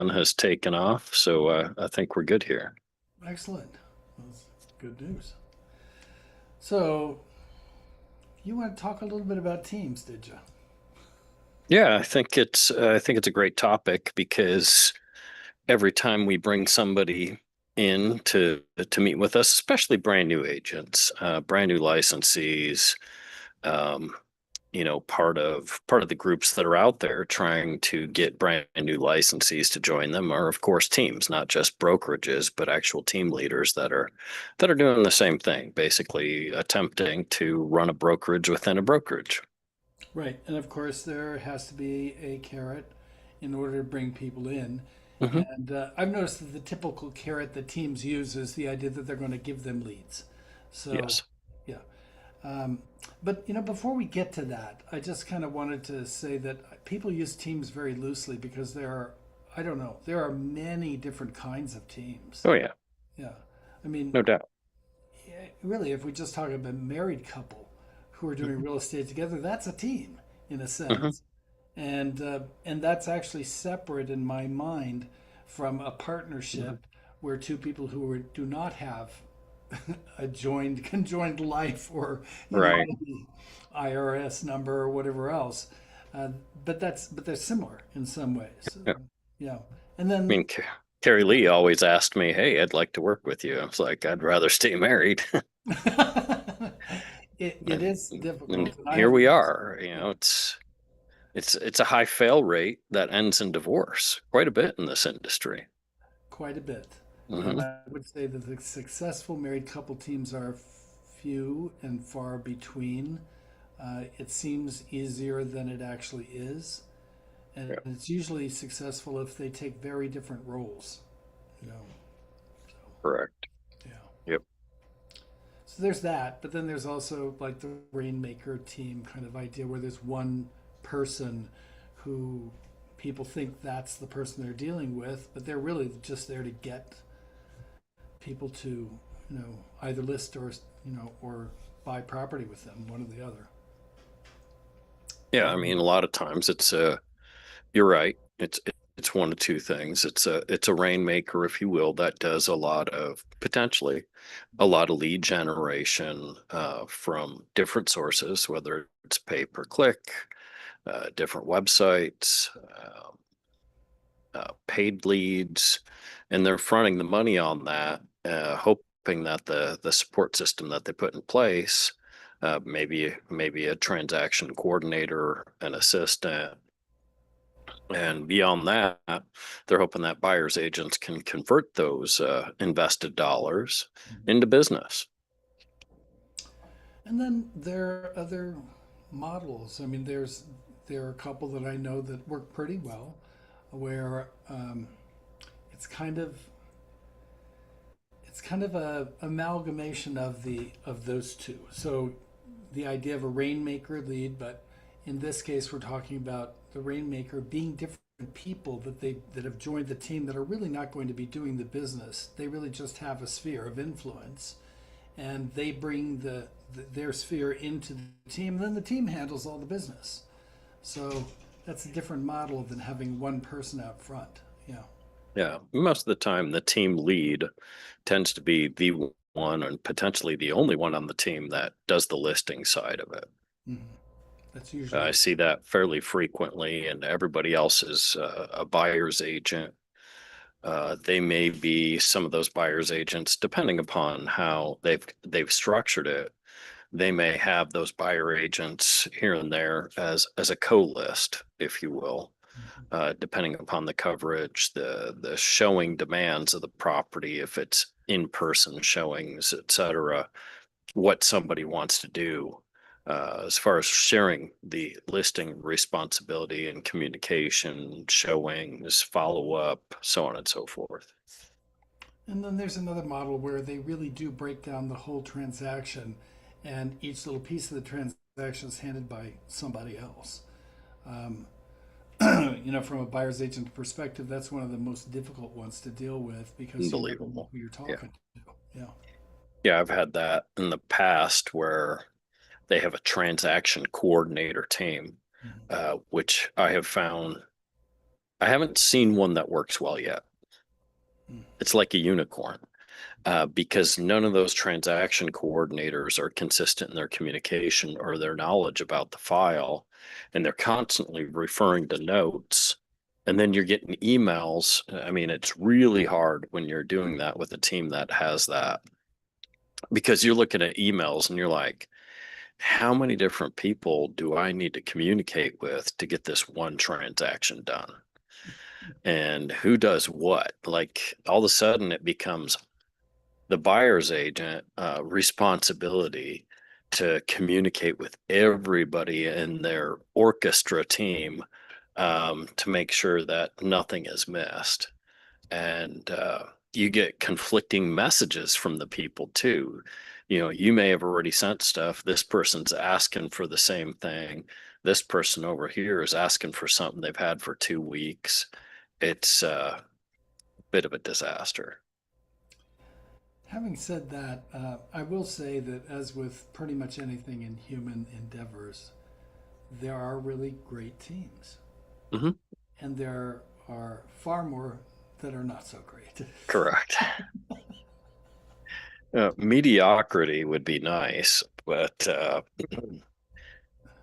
has taken off, so I think we're good here. Excellent. That's good news. So, you want to talk a little bit about teams, did you? Yeah, I think it's a great topic because every time we bring somebody in to meet with us, especially brand new agents, brand new licensees, um, part of the groups that are out there trying to get brand new licensees to join them are, of course, teams, not just brokerages, but actual team leaders that are doing the same thing, basically attempting to run a brokerage within a brokerage. Right. And of course, there has to be a carrot in order to bring people in. Hmm. And I've noticed that the typical carrot that teams use is the idea that they're going to give them leads. So, Yes. yeah. Um, but before we get to that, I just kind of wanted to say that people use teams very loosely because I don't know, there are many different kinds of teams. Oh yeah, Yeah, I mean, no doubt. yeah, really, if we just talk about a married couple who are doing Hmm. real estate together, that's a team in a Hmm. sense, and that's actually separate in my mind from a Hmm. partnership where two people do not have a conjoined life or Right. maybe IRS number or whatever else. Uh, but they're similar in some ways. Yeah. Yeah, and I then mean, Carrie Lee always asked me, "Hey, I'd like to work with you." I was like, "I'd rather stay married." it and, is and difficult, and I here have we noticed. are. Yeah, It's a high fail rate that ends in divorce quite a bit in this industry. quite a bit, and Hmm. I would say that the successful married couple teams are few and far between. It seems easier than it actually is, and Yeah, it's usually successful if they take very different roles. You know, so correct. yeah. Yep. So there's that, but then there's also like the rainmaker team kind of idea where there's one person who people think that's the person they're dealing with, but they're really just there to get people to, either list or buy property with them, one or the other. Yeah, I Um, mean, a lot of times you're right. It's one of two things. It's a rainmaker, if you will, that does a lot of potentially a lot of lead generation from different sources, whether it's pay per click, different websites, paid leads, and they're fronting the money on that, hoping that the support system that they put in place, maybe a transaction coordinator, an assistant, and beyond that, they're hoping that buyers agents can convert those invested dollars into business. and then there are other models. I mean, there are a couple that I know that work pretty well, where it's kind of it's kind of a amalgamation of those two. So the idea of a rainmaker lead, but in this case, we're talking about the rainmaker being different people that have joined the team that are really not going to be doing the business. They really just have a sphere of influence, and they bring their sphere into the team, and then the team handles all the business. So that's a different model than having one person out front. Yeah. Yeah, most of the time, the team lead tends to be the one and potentially the only one on the team that does the listing side of it. Hmm. That's I usually see that fairly frequently, and everybody else is a buyer's agent. They may be some of those buyer's agents, depending upon how they've structured it. They may have those buyer agents here and there as a co-list, if you will, depending upon the coverage, the showing demands of the property, if it's in-person showings, et cetera, what somebody wants to do as far as sharing the listing responsibility and communication, showings, follow up, so on and so forth. And then there's another model where they really do break down the whole transaction, and each little piece of the transaction is handled by somebody else. Um, from a buyer's agent perspective, that's one of the most difficult ones to deal with because you never know Unbelievable. who you're Yeah. talking to. Yeah. Yeah, I've had that in the past where they have a transaction coordinator team, Mhm. which I have found I haven't seen one that works well yet. Mm. It's like a unicorn. Because none of those transaction coordinators are consistent in their communication or their knowledge about the file, and they're constantly referring to notes. And then you're getting emails. I mean, it's really hard when you're doing that with a team that has that, because you're looking at emails and you're like, how many different people do I need to communicate with to get this one transaction done? And who does what? Like all of a sudden it becomes the buyer's agent responsibility to communicate with everybody in their orchestra team, to make sure that nothing is missed. And you get conflicting messages from the people too. You may have already sent stuff. This person's asking for the same thing. This person over here is asking for something they've had for 2 weeks. It's a bit of a disaster. Having said that, I will say that as with pretty much anything in human endeavors, there are really great teams, Hmm. and there are far more that are not so great. Correct. Mediocrity would be nice, but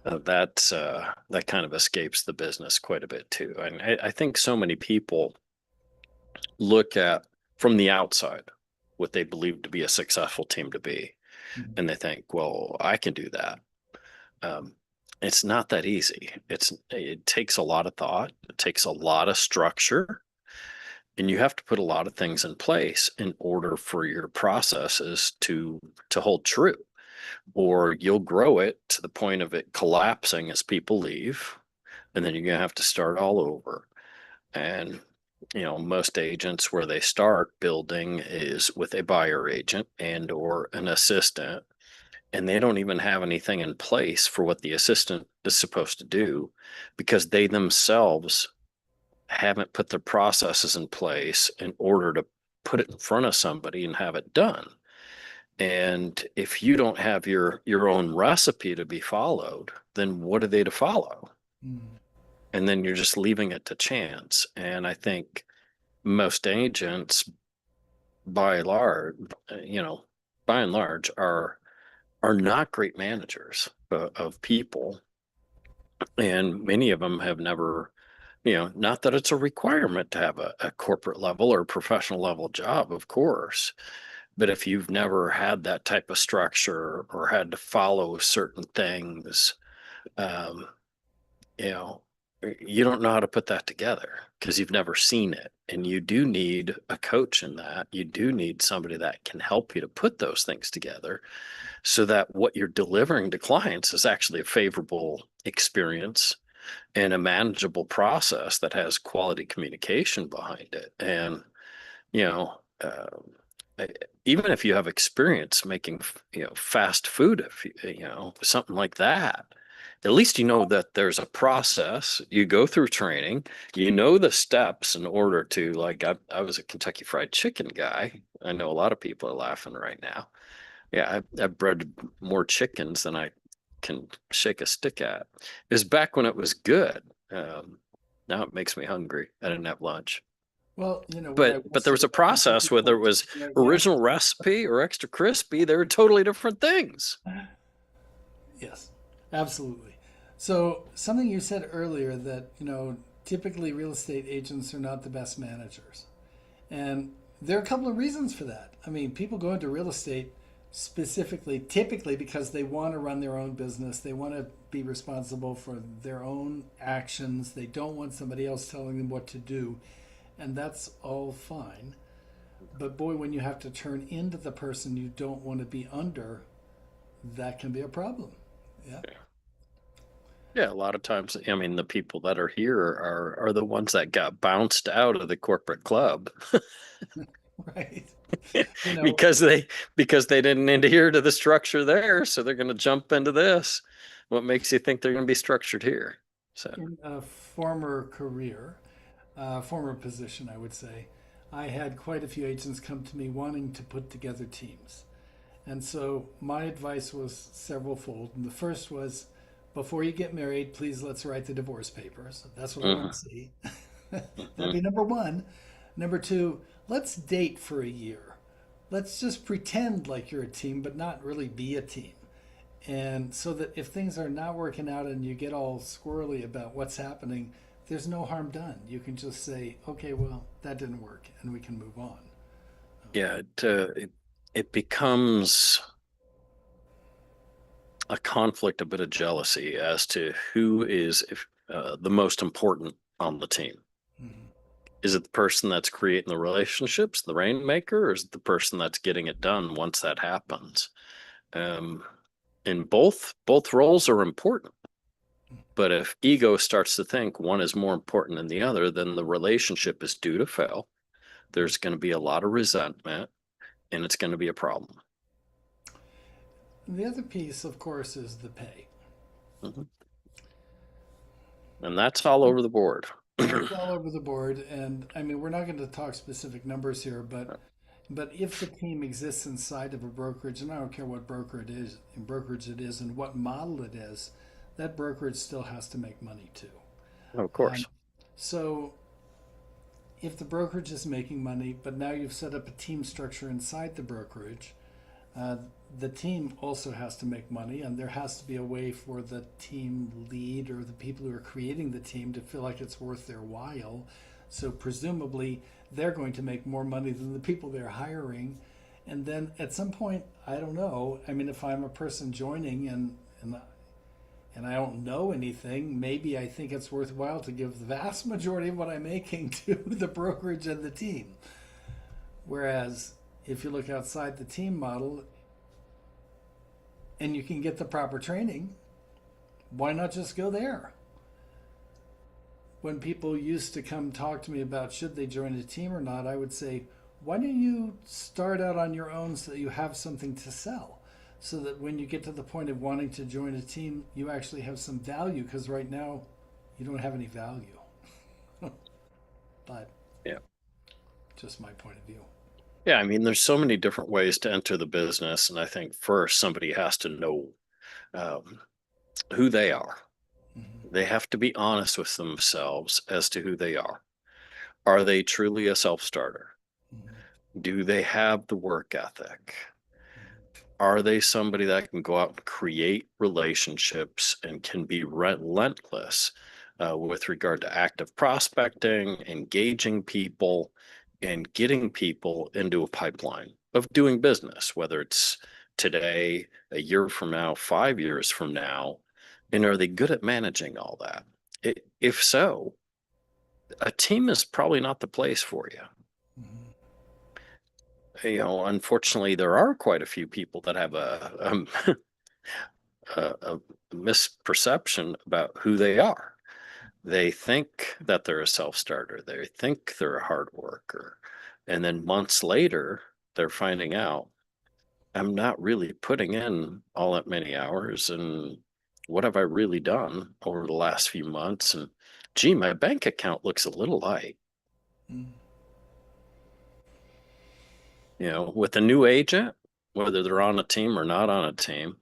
that kind of escapes the business quite a bit too. And I think so many people look at from the outside what they believe to be a successful team to be, Mhm. and they think, well, I can do that. Um, it's not that easy. It takes a lot of thought. It takes a lot of structure, and you have to put a lot of things in place in order for your processes to hold true, or you'll grow it to the point of it collapsing as people leave, and then you're going to have to start all over. And most agents, where they start building is with a buyer agent and or an assistant, and they don't even have anything in place for what the assistant is supposed to do, because they themselves haven't put their processes in place in order to put it in front of somebody and have it done. And if you don't have your own recipe to be followed, then what are they to follow? Mm. And then you're just leaving it to chance. And I think most agents, by large, you know, by and large, are not great managers of people, and many of them have never, not that it's a requirement to have a corporate level or professional level job, of course. But if you've never had that type of structure or had to follow certain things, um, you know, you don't know how to put that together because you've never seen it. And you do need a coach in that. You do need somebody that can help you to put those things together so that what you're delivering to clients is actually a favorable experience and a manageable process that has quality communication behind it. And, you know, even if you have experience making, fast food, if something like that, at least you know that there's a process. You go through training, you know the steps in order to, like, I was a Kentucky Fried Chicken guy. I know a lot of people are laughing right now. Yeah, I've bred more chickens than I can shake a stick at. It was back when it was good. Um, Now it makes me hungry. I didn't have lunch. Well, what I will But there say was a about Kentucky process, whether it Fried was Chicken, I guess. original recipe or extra crispy, they were totally different things. Yes, absolutely. So, something you said earlier that, typically real estate agents are not the best managers. And there are a couple of reasons for that. I mean, people go into real estate specifically, typically because they want to run their own business. They want to be responsible for their own actions. They don't want somebody else telling them what to do. And that's all fine. But boy, when you have to turn into the person you don't want to be under, that can be a problem. Yeah. Yeah, a lot of times, I mean, the people that are here are the ones that got bounced out of the corporate club Right. You know, because they didn't adhere to the structure there, so they're going to jump into this. What makes you think they're going to be structured here? So, in a former career, former position, I would say, I had quite a few agents come to me wanting to put together teams. And so my advice was several fold. And the first was, before you get married, please let's write the divorce papers. That's what I want to mhm. see. That'd be number one. Number two, let's date for a year. Let's just pretend like you're a team, but not really be a team. And so that if things are not working out and you get all squirrely about what's happening, there's no harm done. You can just say, okay, well, that didn't work, and we can move on. Yeah, it becomes a conflict, a bit of jealousy as to who is the most important on the team. Mhm. Is it the person that's creating the relationships, the rainmaker, or is it the person that's getting it done once that happens? Um, and both roles are important. But if ego starts to think one is more important than the other, then the relationship is due to fail. There's going to be a lot of resentment, and it's going to be a problem. And the other piece, of course, is the pay. Mhm. And that's all over the board. It's all over the board, and I mean, we're not going to talk specific numbers here, but if the team exists inside of a brokerage, and I don't care what brokerage it is, and what model it is, that brokerage still has to make money too. Of Um, course. so if the brokerage is making money, but now you've set up a team structure inside the brokerage, uh, the team also has to make money, and there has to be a way for the team lead or the people who are creating the team to feel like it's worth their while. So presumably, they're going to make more money than the people they're hiring. And then at some point, I don't know. I mean, if I'm a person joining and I don't know anything, maybe I think it's worthwhile to give the vast majority of what I'm making to the brokerage and the team. Whereas if you look outside the team model and you can get the proper training, why not just go there? When people used to come talk to me about should they join a team or not, I would say, why don't you start out on your own so that you have something to sell? So that when you get to the point of wanting to join a team, you actually have some value, because right now you don't have any value. But Yeah. just my point of view. Yeah. I mean, there's so many different ways to enter the business. And I think first somebody has to know um, who they are. Mm-hmm. They have to be honest with themselves as to who they are. Are they truly a self starter? Mm-hmm. Do they have the work ethic? Are they somebody that can go out and create relationships and can be relentless with regard to active prospecting, engaging people, and getting people into a pipeline of doing business, whether it's today, a year from now, 5 years from now? And are they good at managing all that? If so, a team is probably not the place for you. Mm-hmm. Unfortunately, there are quite a few people that have a misperception about who they are. They think that they're a self-starter. They think they're a hard worker. And then months later, they're finding out I'm not really putting in all that many hours. And what have I really done over the last few months? And gee, my bank account looks a little light. Mm-hmm. With a new agent, whether they're on a team or not on a team,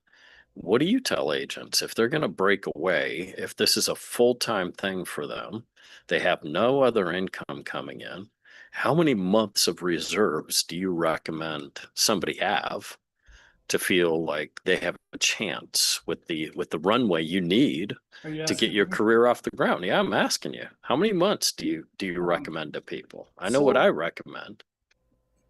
what do you tell agents if they're going to break away, if this is a full-time thing for them, they have no other income coming in? How many months of reserves do you recommend somebody have to feel like they have a chance with the runway you need Are you to get asking your me? career off the ground? Yeah, I'm asking you. How many months do you Um, recommend to people? I know what I so recommend.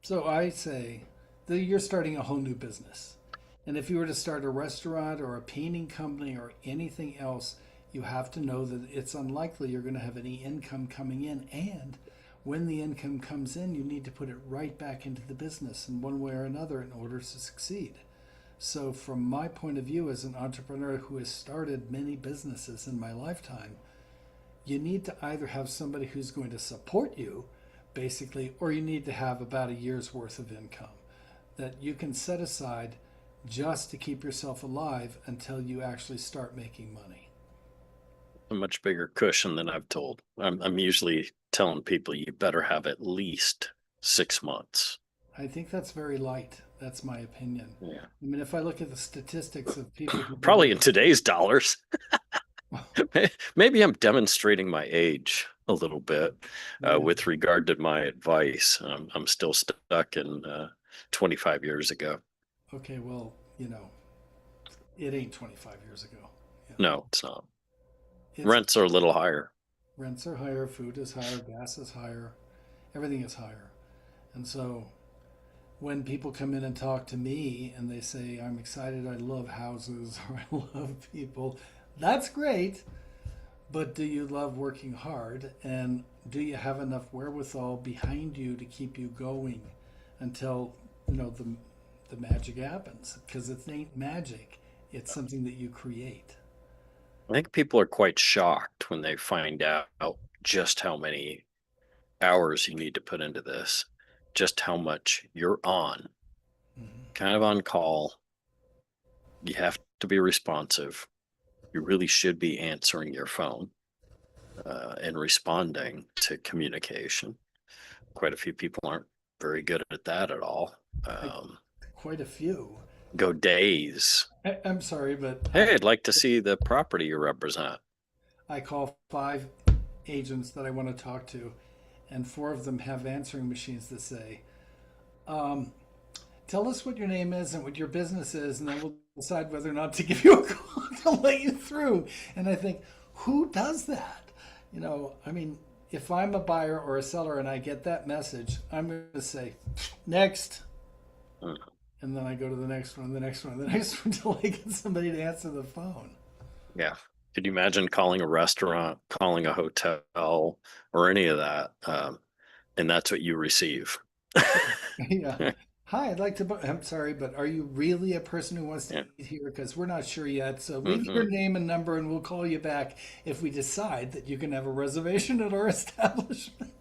So I say that you're starting a whole new business. And if you were to start a restaurant or a painting company or anything else, you have to know that it's unlikely you're going to have any income coming in. And when the income comes in, you need to put it right back into the business in one way or another in order to succeed. So, from my point of view as an entrepreneur who has started many businesses in my lifetime, you need to either have somebody who's going to support you, basically, or you need to have about a year's worth of income that you can set aside just to keep yourself alive until you actually start making money. A much bigger cushion than I've told. I'm usually telling people you better have at least 6 months. I think that's very light. That's my opinion. Yeah. I mean, if I look at the statistics of people who did Probably it, in today's dollars. Maybe I'm demonstrating my age. a little bit Yeah. with regard to my advice. I'm still stuck in 25 years ago. Okay, well, it ain't 25 years ago. You know, No, it's not. it's Rents are a little higher. rents are higher, food is higher, gas is higher, everything is higher. And so when people come in and talk to me and they say, I'm excited, I love houses, or I love people, that's great. But do you love working hard? And do you have enough wherewithal behind you to keep you going until, the magic happens? Because it ain't magic, it's something that you create. I think people are quite shocked when they find out just how many hours you need to put into this, just how much you're on, Mhm. kind of on call. You have to be responsive. You really should be answering your phone and responding to communication. Quite a few people aren't very good at that at all. I, quite a few. Go days. I'm sorry, but Hey, I'd like to see the property you represent. I call 5 agents that I want to talk to, and 4 of them have answering machines that say, um, tell us what your name is and what your business is, and then we'll decide whether or not to give you a call to let you through. And I think, who does that? I mean, if I'm a buyer or a seller and I get that message, I'm going to say, next. Mm, And then I go to the next one, the next one, the next one until I get somebody to answer the phone. yeah. Could you imagine calling a restaurant, calling a hotel, or any of that? And that's what you receive. Yeah. Hi, I'd like to. I'm sorry, but are you really a person who wants to Yeah. eat here? Because we're not sure yet. So leave your Hmm. name and number, and we'll call you back if we decide that you can have a reservation at our establishment.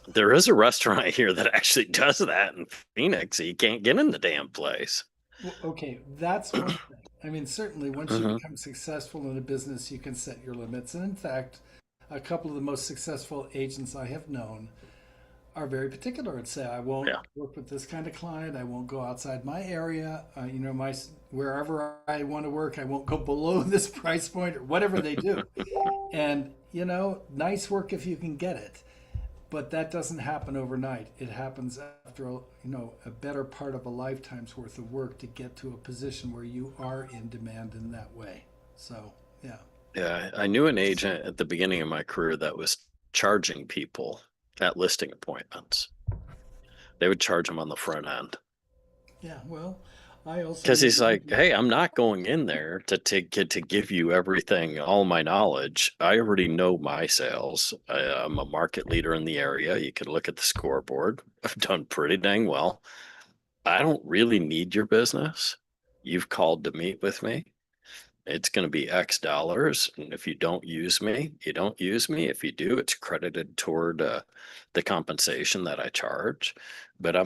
There is a restaurant here that actually does that in Phoenix. You can't get in the damn place. Well, okay, that's one thing. I mean, certainly once you Hmm. become successful in a business, you can set your limits. And in fact, a couple of the most successful agents I have known are very particular and say, I won't Yeah. work with this kind of client. I won't go outside my area. My wherever I want to work, I won't go below this price point or whatever they do. And nice work if you can get it, but that doesn't happen overnight. It happens after a better part of a lifetime's worth of work to get to a position where you are in demand in that way. So yeah. Yeah. I knew an agent at the beginning of my career that was charging people at listing appointments. They would charge them on the front end. Yeah, well, I also Because know he's like, people. hey, I'm not going in there to give you everything, all my knowledge. I already know my sales. I'm a market leader in the area. You could look at the scoreboard. I've done pretty dang well. I don't really need your business. You've called to meet with me. It's going to be X dollars. And if you don't use me, you don't use me. If you do, it's credited toward the compensation that I charge. But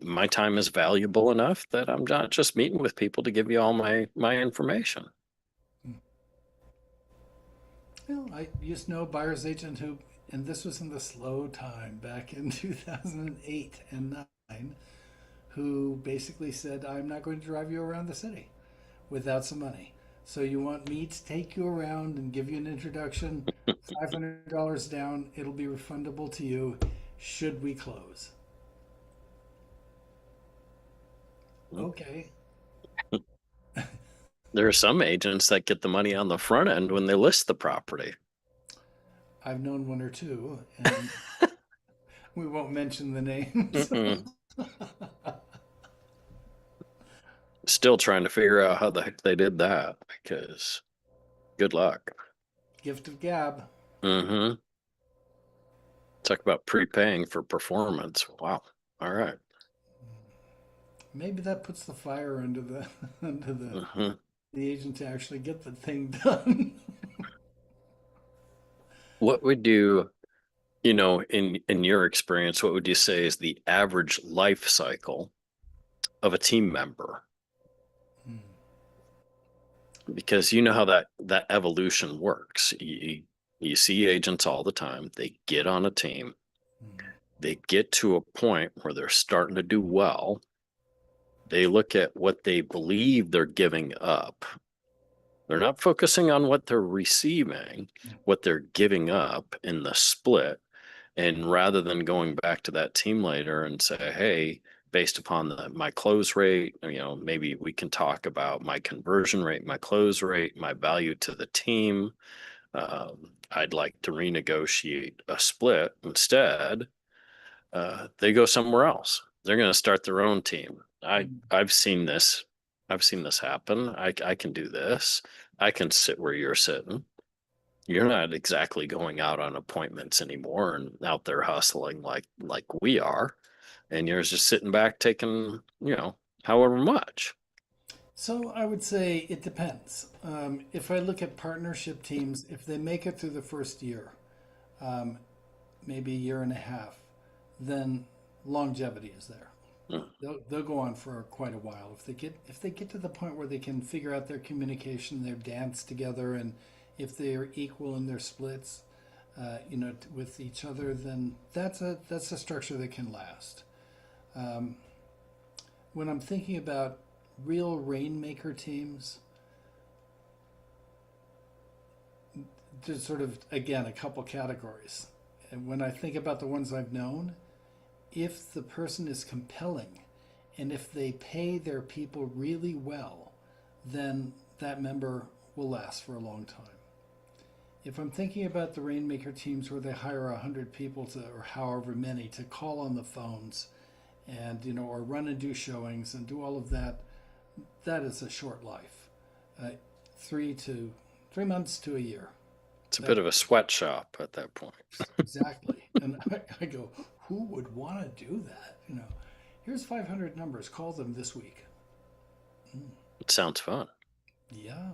my time is valuable enough that I'm not just meeting with people to give you all my information. Well, I used to know a buyer's agent who, and this was in the slow time back in 2008 and 9, who basically said, I'm not going to drive you around the city without some money. So you want me to take you around and give you an introduction, $500 down, it'll be refundable to you should we close. Okay. There are some agents that get the money on the front end when they list the property. I've known one or two, and we won't mention the names. Mm-mm. Still trying to figure out how the heck they did that because good luck. Gift of gab. Mm-hmm. Talk about prepaying for performance. Wow. All right. Maybe that puts the fire under the under Mm-hmm. the agent to actually get the thing done. What would in your experience, what would you say is the average life cycle of a team member? Because you know how that evolution works. You see agents all the time. They get on a team. They get to a point where they're starting to do well. They look at what they believe they're giving up They're not focusing on what they're receiving, what they're giving up in the split. And rather than going back to that team later and say, hey, based upon my close rate, maybe we can talk about my conversion rate, my close rate, my value to the team. I'd like to renegotiate a split. Instead, they go somewhere else. They're going to start their own team. I've seen this. I've seen this happen. I can do this. I can sit where you're sitting. You're not exactly going out on appointments anymore and out there hustling like we are. And you're just sitting back taking, however much. So I would say it depends. If I look at partnership teams, if they make it through the first year, um, maybe a year and a half, then longevity is there. Mm. They'll go on for quite a while. If they get to the point where they can figure out their communication, their dance together, and if they are equal in their splits, with each other, then that's a structure that can last. Um, when I'm thinking about real rainmaker teams, there's sort of again a couple categories. And when I think about the ones I've known, if the person is compelling and if they pay their people really well, then that member will last for a long time. If I'm thinking about the rainmaker teams where they hire 100 people to, or however many, to call on the phones and, or run and do showings and do all of that, that is a short life. 3 months to a year. It's a That, bit of a sweatshop at that point. exactly. And I go, who would want to do that? Here's 500 numbers. Call them this week. Mm, It sounds fun. yeah.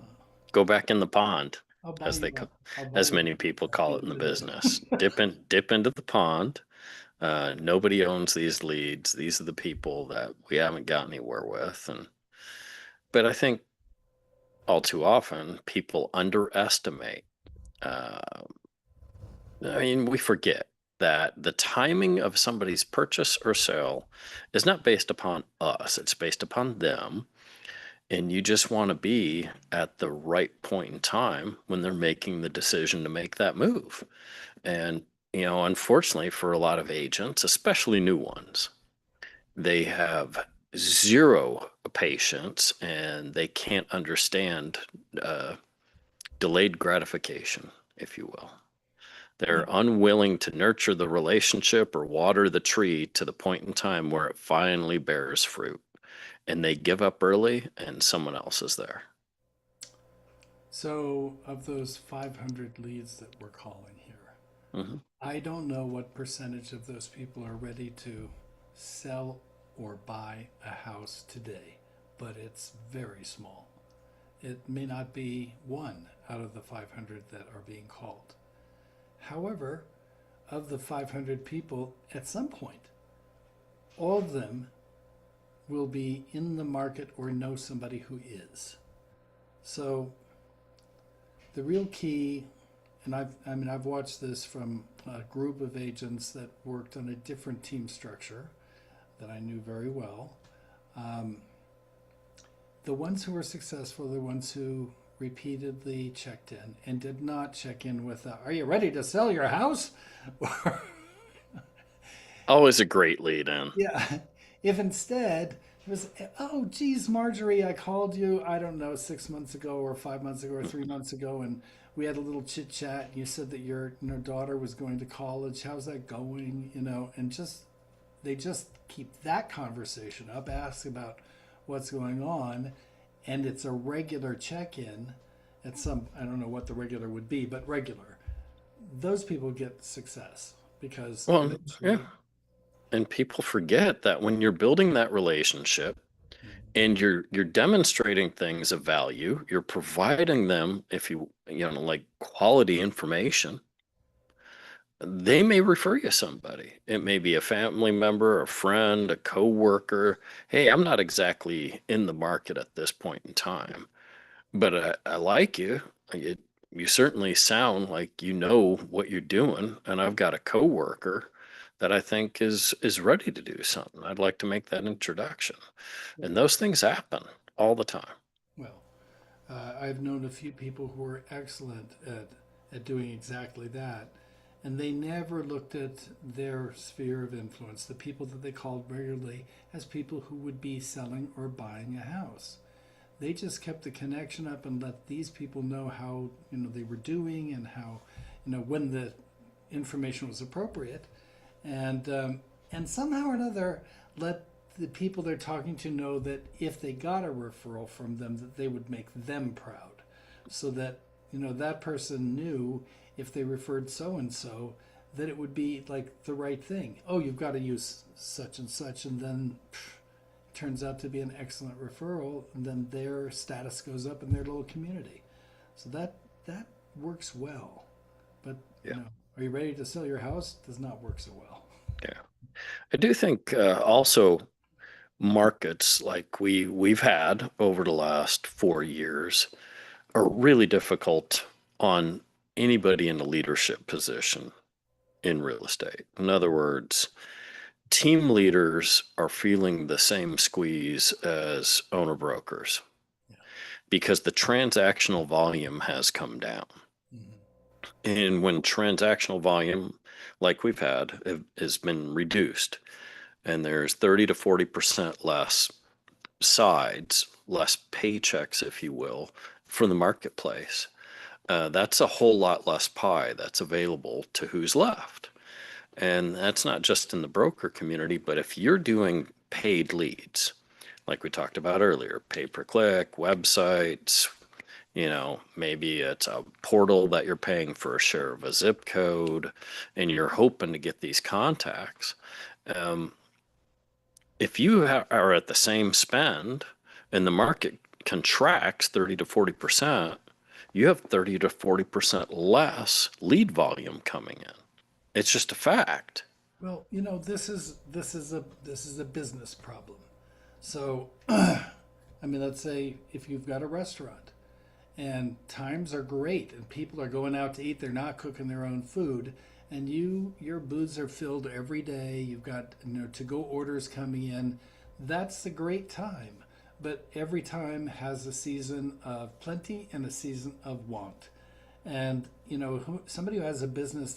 Go back in the pond, I'll buy as you they a, I'll buy as you many people a call it in the pizza business. dinner. Dip into the pond. Nobody owns these leads. These are the people that we haven't got anywhere with. But I think all too often people underestimate. Uh, we forget that the timing of somebody's purchase or sale is not based upon us. It's based upon them. And you just want to be at the right point in time when they're making the decision to make that move. And, unfortunately for a lot of agents, especially new ones, they have zero patience and they can't understand uh, delayed gratification, if you will. They're Yeah. unwilling to nurture the relationship or water the tree to the point in time where it finally bears fruit. And they give up early and someone else is there. So, of those 500 leads that we're calling here, Hmm. I don't know what percentage of those people are ready to sell or buy a house today, but it's very small. It may not be one out of the 500 that are being called. However, of the 500 people, at some point, all of them will be in the market or know somebody who is. So the real key, and I've watched this from a group of agents that worked on a different team structure that I knew very well. Um, the ones who were successful are the ones who repeatedly checked in and did not check in with, "Are you ready to sell your house?" Always a great lead in. Yeah. If instead it was, "Oh, geez, Marjorie, I called you, I don't know, 6 months ago or 5 months ago or 3 months ago, and we had a little chit chat. And you said that your daughter was going to college. How's that going?" And they just keep that conversation up, ask about what's going on, and it's a regular check in at some, I don't know what the regular would be, but regular. Those people get success because Well, yeah. eventually. And people forget that when you're building that relationship and you're demonstrating things of value, you're providing them, if like quality information, they may refer you somebody. It may be a family member, a friend, a coworker. Hey, I'm not exactly in the market at this point in time, but I like you. It, you certainly sound like you know what you're doing, and I've got a coworker that I think is ready to do something. I'd like to make that introduction. And those things happen all the time. Well, I've known a few people who were excellent at doing exactly that. And they never looked at their sphere of influence, the people that they called regularly, as people who would be selling or buying a house. They just kept the connection up and let these people know how they were doing and how when the information was appropriate, and somehow or another let the people they're talking to know that if they got a referral from them, that they would make them proud, so that that person knew if they referred so and so that it would be like the right thing. Oh, you've got to use such and such, and then turns out to be an excellent referral, and then their status goes up in their little community. So that works well. But Yeah. are you ready to sell your house? Does not work so well. Yeah. I do think also markets like we've had over the last 4 years are really difficult on anybody in a leadership position in real estate. In other words, team leaders are feeling the same squeeze as owner brokers Yeah. because the transactional volume has come down. Mm-hmm. And when transactional volume, like we've had, has been reduced, and there's 30 to 40% less sides, less paychecks, if you will, from the marketplace. That's a whole lot less pie that's available to who's left. And that's not just in the broker community, but if you're doing paid leads, like we talked about earlier, pay per click, websites, maybe it's a portal that you're paying for a share of a zip code and you're hoping to get these contacts. Um, if you are at the same spend and the market contracts 30 to 40%, you have 30 to 40% less lead volume coming in. It's just a fact. Well, this is a business problem. So, I mean, let's say if you've got a restaurant and times are great and people are going out to eat, they're not cooking their own food, and your booths are filled every day. You've got to go orders coming in. That's a great time, but every time has a season of plenty and a season of want. And somebody who has a business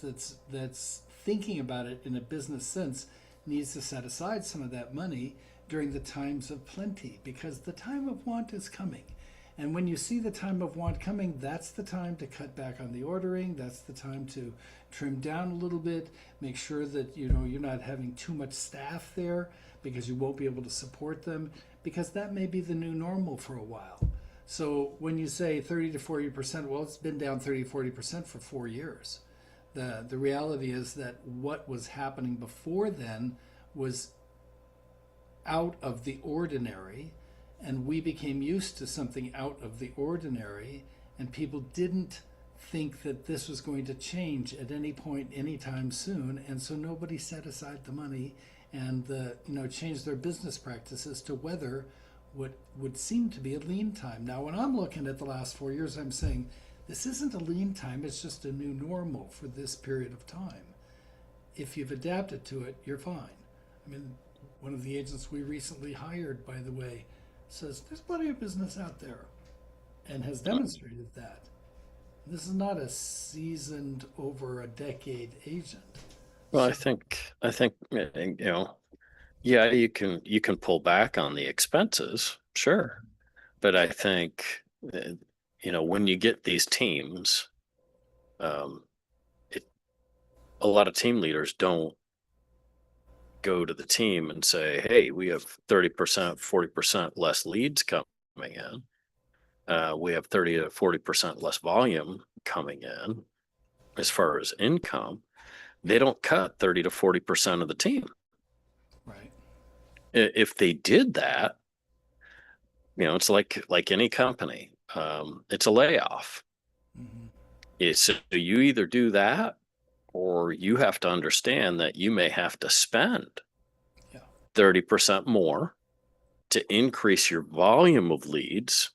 that's thinking about it in a business sense needs to set aside some of that money during the times of plenty, because the time of want is coming. And when you see the time of want coming, that's the time to cut back on the ordering. That's the time to trim down a little bit, make sure that you're not having too much staff there, because you won't be able to support them, because that may be the new normal for a while. So when you say 30 to 40%, well, it's been down 30 to 40% for 4 years. The reality is that what was happening before then was out of the ordinary, and we became used to something out of the ordinary, and people didn't think that this was going to change at any point anytime soon, and so nobody set aside the money and changed their business practices to weather what would seem to be a lean time. Now, when I'm looking at the last 4 years, I'm saying this isn't a lean time, it's just a new normal for this period of time. If you've adapted to it, you're fine. I mean, one of the agents we recently hired, by the way, says there's plenty of business out there and has demonstrated that. This is not a seasoned over a decade agent. Well, So, I think yeah, you can pull back on the expenses, sure, but I think when you get these teams, um, it, a lot of team leaders don't go to the team and say, "Hey, we have 30%, 40% less leads coming in. We have 30 to 40% less volume coming in as far as income." They don't cut 30 to 40% of the team. right. If they did that, it's like any company. It's a layoff. Mm-hmm. So you either do that or you have to understand that you may have to spend Yeah. 30% more to increase your volume of leads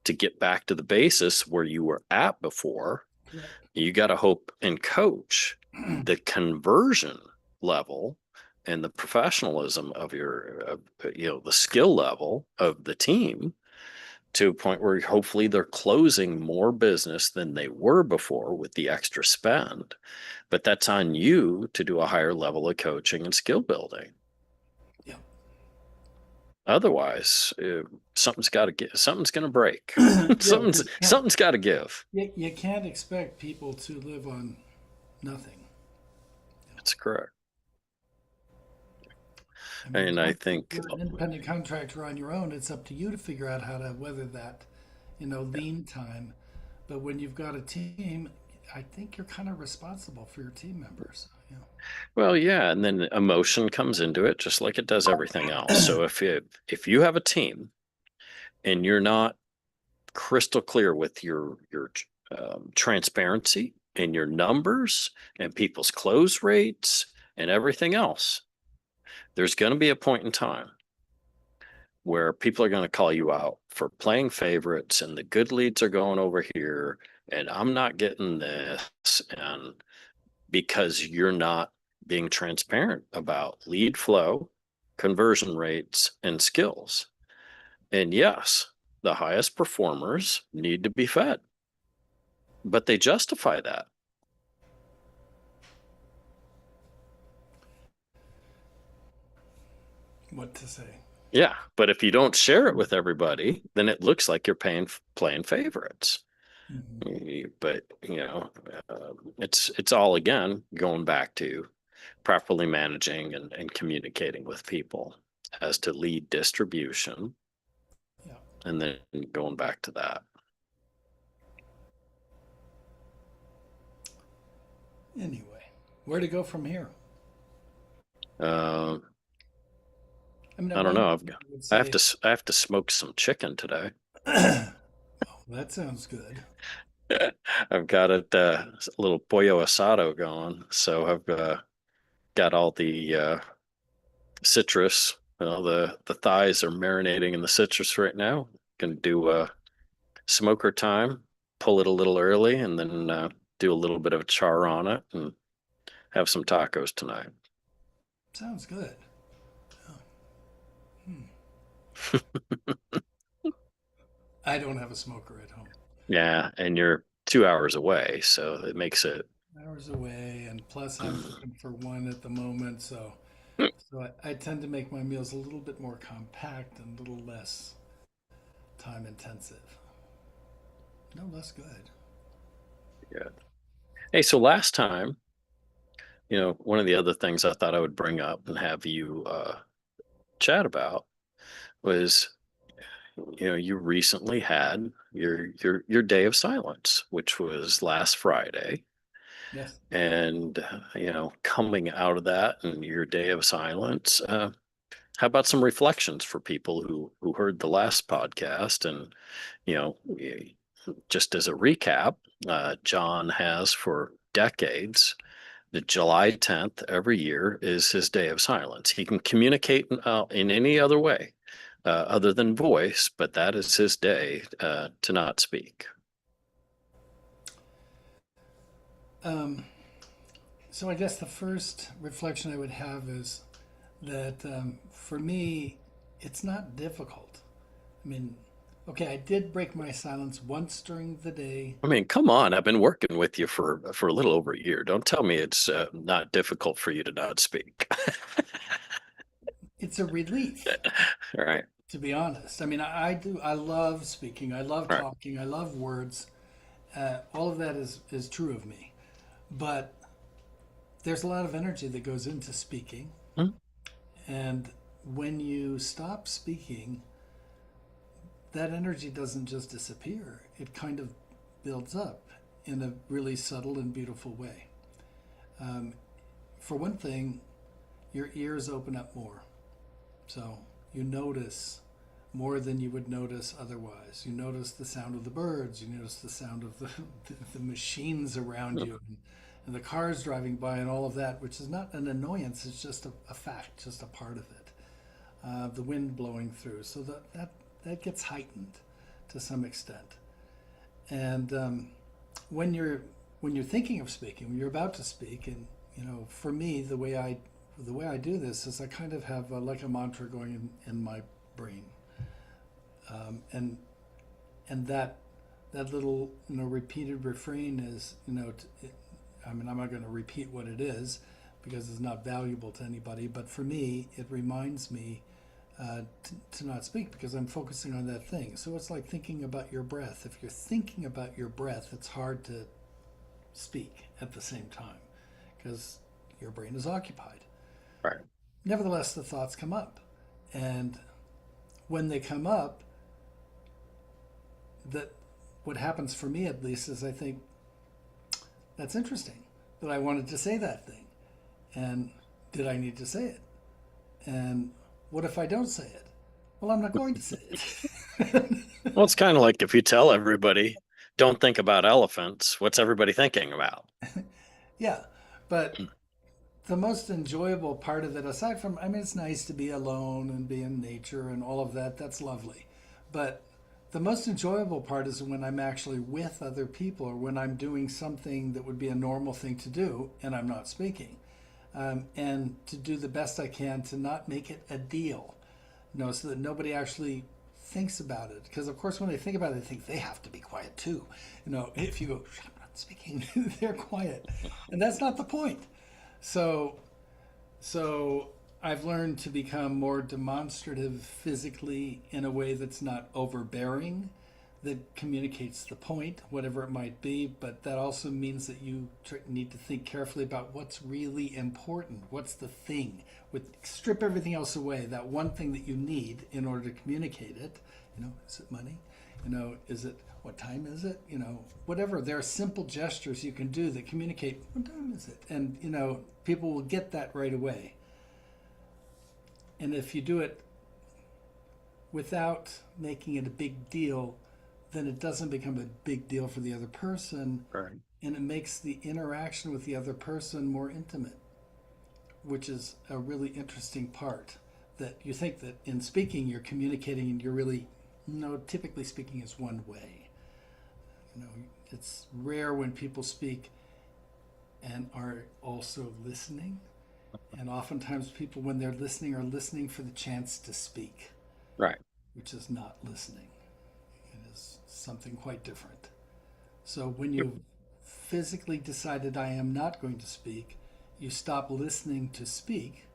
to get back to the basis where you were at before. Correct. You got to hope and coach the conversion level and the professionalism of the skill level of the team to a point where hopefully they're closing more business than they were before with the extra spend. But that's on you to do a higher level of coaching and skill building. Yeah. Otherwise, something's got to get, something's going to break. Yeah, something's because something's got to give. you can't expect people to live on nothing. That's correct. I mean, And I once think, you're an independent contractor on your own, it's up to you to figure out how to weather that, lean time. But when you've got a team, I think you're kind of responsible for your team members. well, yeah, and then emotion comes into it, just like it does everything else. So if you have a team and you're not crystal clear with your transparency and your numbers and people's close rates and everything else, there's going to be a point in time where people are going to call you out for playing favorites and the good leads are going over here and I'm not getting this, and because you're not being transparent about lead flow, conversion rates, and skills. And yes, the highest performers need to be fed, but they justify that. What to say? Yeah, but if you don't share it with everybody, then it looks like you're playing favorites. Hmm. But it's all again going back to properly managing and communicating with people as to lead distribution, Yeah. and then going back to that. Anyway, where to go from here? Uh, I mean, at I don't one know. point I would I have say, to I have to smoke some chicken today. oh, that sounds good. I've got it a little pollo asado going, so I've got all the citrus. Well, the thighs are marinating in the citrus right now. Gonna do smoker time, pull it a little early, and then do a little bit of char on it, and have some tacos tonight. Sounds good. Oh, hmm. I don't have a smoker at home. Yeah, and you're 2 hours away, so it makes it. Hours away, and plus I'm cooking for one at the moment, so I tend to make my meals a little bit more compact and a little less time intensive. No, less good. Yeah. Hey, so last time, one of the other things I thought I would bring up and have you chat about was, you recently had your day of silence, which was last Friday. Yes. And, coming out of that and your day of silence, how about some reflections for people who heard the last podcast? And, you know, just as a recap, John has for decades, the July 10th every year is his day of silence. He can communicate in any other way other than voice, but that is his day to not speak. Um, so I guess the first reflection I would have is that for me, it's not difficult. I mean, okay, I did break my silence once during the day. I mean, come on. I've been working with you for a little over a year. Don't tell me it's not difficult for you to not speak. It's a relief, All right. to be honest. I mean, I do. I love speaking. I love All right. talking. I love words. All of that is true of me. But there's a lot of energy that goes into speaking, Hmm? and when you stop speaking, that energy doesn't just disappear. It kind of builds up in a really subtle and beautiful way. Um, for one thing, your ears open up more. So you notice more than you would notice otherwise. You notice the sound of the birds, you notice the sound of the machines around you, and the cars driving by, and all of that, which is not an annoyance, it's just a fact, just a part of it. The wind blowing through. So that gets heightened to some extent. And when you're when you're thinking of speaking, when you're about to speak, and for me, the way I do this is I kind of have like a mantra going in my brain, and And that little, repeated refrain is, I mean, I'm not going to repeat what it is because it's not valuable to anybody, but for me it reminds me to not speak because I'm focusing on that thing. So it's like thinking about your breath. If you're thinking about your breath, it's hard to speak at the same time because your brain is occupied. Right. Nevertheless, the thoughts come up. And when they come up, that what happens for me at least is I think that's interesting that I wanted to say that thing. And did I need to say it? And what if I don't say it? Well, I'm not going to say it. Well, it's kind of like if you tell everybody, don't think about elephants, what's everybody thinking about? Yeah. But the most enjoyable part of it, aside from, I mean, it's nice to be alone and be in nature and all of that. That's lovely. But the most enjoyable part is when I'm actually with other people or when I'm doing something that would be a normal thing to do and I'm not speaking. And to do the best I can to not make it a deal, so that nobody actually thinks about it. Because of course, when they think about it, they think they have to be quiet too. If you go, I'm not speaking, they're quiet, and that's not the point. So, so I've learned to become more demonstrative physically in a way that's not overbearing, that communicates the point, whatever it might be. But that also means that you need to think carefully about what's really important. What's the thing? Strip everything else away. That one thing that you need in order to communicate it. Is it money? Is it what time is it? Whatever. There are simple gestures you can do that communicate what time is it, and people will get that right away. And if you do it without making it a big deal, then it doesn't become a big deal for the other person, Right. and it makes the interaction with the other person more intimate, which is a really interesting part. That you think that in speaking you're communicating and you're really, typically speaking is one way. It's rare when people speak and are also listening. And oftentimes people, when they're listening, are listening for the chance to speak, Right. which is not listening. It is something quite different. So when Yep. you physically decided I am not going to speak, you stop listening to speak.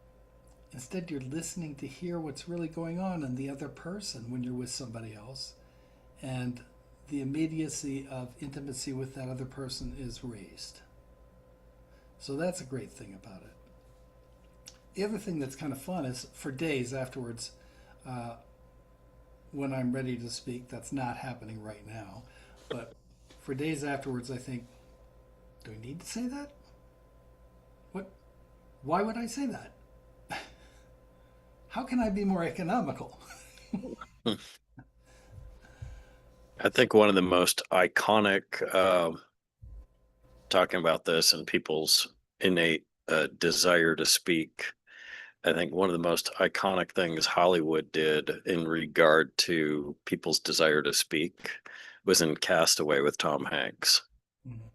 Instead, you're listening to hear what's really going on in the other person when you're with somebody else. And the immediacy of intimacy with that other person is raised. So that's a great thing about it. The other thing that's kind of fun is for days afterwards, uh, when I'm ready to speak, that's not happening right now, but for days afterwards, I think, do I need to say that? What? Why would I say that? How can I be more economical? Hmm. I think one of the most iconic, talking about this and people's innate desire to speak, I think one of the most iconic things Hollywood did in regard to people's desire to speak was in Castaway with Tom Hanks. Mm-hmm.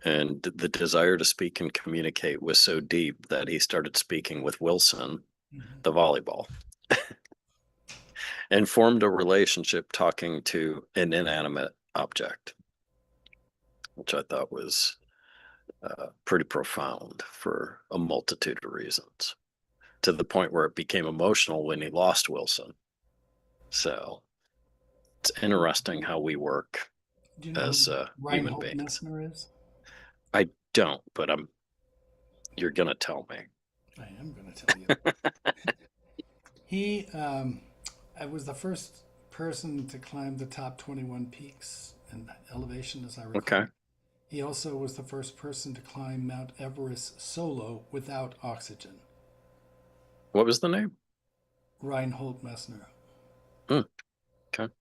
And the desire to speak and communicate was so deep that he started speaking with Wilson, Mm-hmm. the volleyball, and formed a relationship talking to an inanimate object, which I thought was pretty profound for a multitude of reasons, to the point where it became emotional when he lost Wilson. So it's interesting how we work Do you know who as human Reinhold beings. Messner is? I don't, but you're gonna tell me. I am going to tell you. He I was the first person to climb the top 21 peaks in elevation, as I Okay. recall. He also was the first person to climb Mount Everest solo without oxygen. What was the name? Reinhold Messner. Hmm. Okay.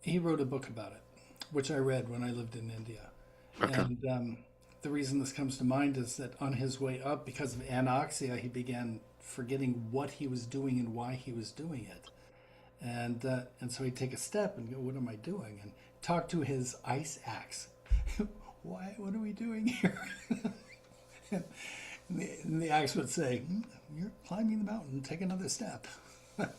He wrote a book about it, which I read when I lived in India. Okay. And the reason this comes to mind is that on his way up, because of anoxia, he began forgetting what he was doing and why he was doing it. And so he'd take a step and go, "What am I doing?" And talk to his ice axe. Why? What are we doing here? And the axe would say, "You're climbing the mountain. Take another step."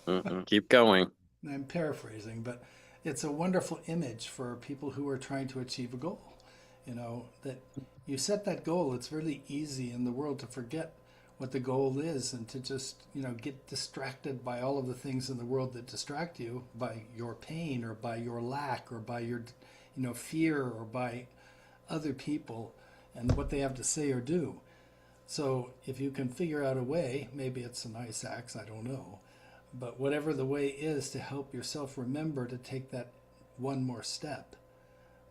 Mm-mm. Keep going. I'm paraphrasing, but it's a wonderful image for people who are trying to achieve a goal. That you set that goal, it's really easy in the world to forget what the goal is and to just, get distracted by all of the things in the world that distract you by your pain or by your lack or by your, fear or by other people and what they have to say or do. So if you can figure out a way, maybe it's an ice axe, I don't know, but whatever the way is to help yourself remember to take that one more step,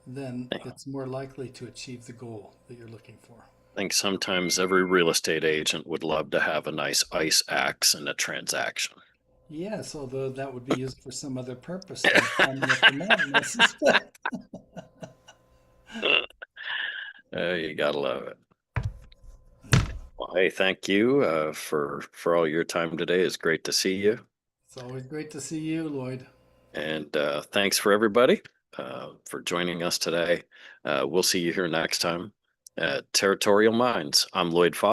then it's more likely to achieve the goal that you're looking for. I think sometimes every real estate agent would love to have a nice ice axe in a transaction. Yes, although that would be used for some other purpose than climbing up the mountain, I suspect. You gotta love it. Well, hey, thank you for all your time today. It's great to see you, It's always great to see you, Lloyd. and thanks for everybody for joining us today. We'll see you here next time at Territorial Minds. I'm Lloyd Fox.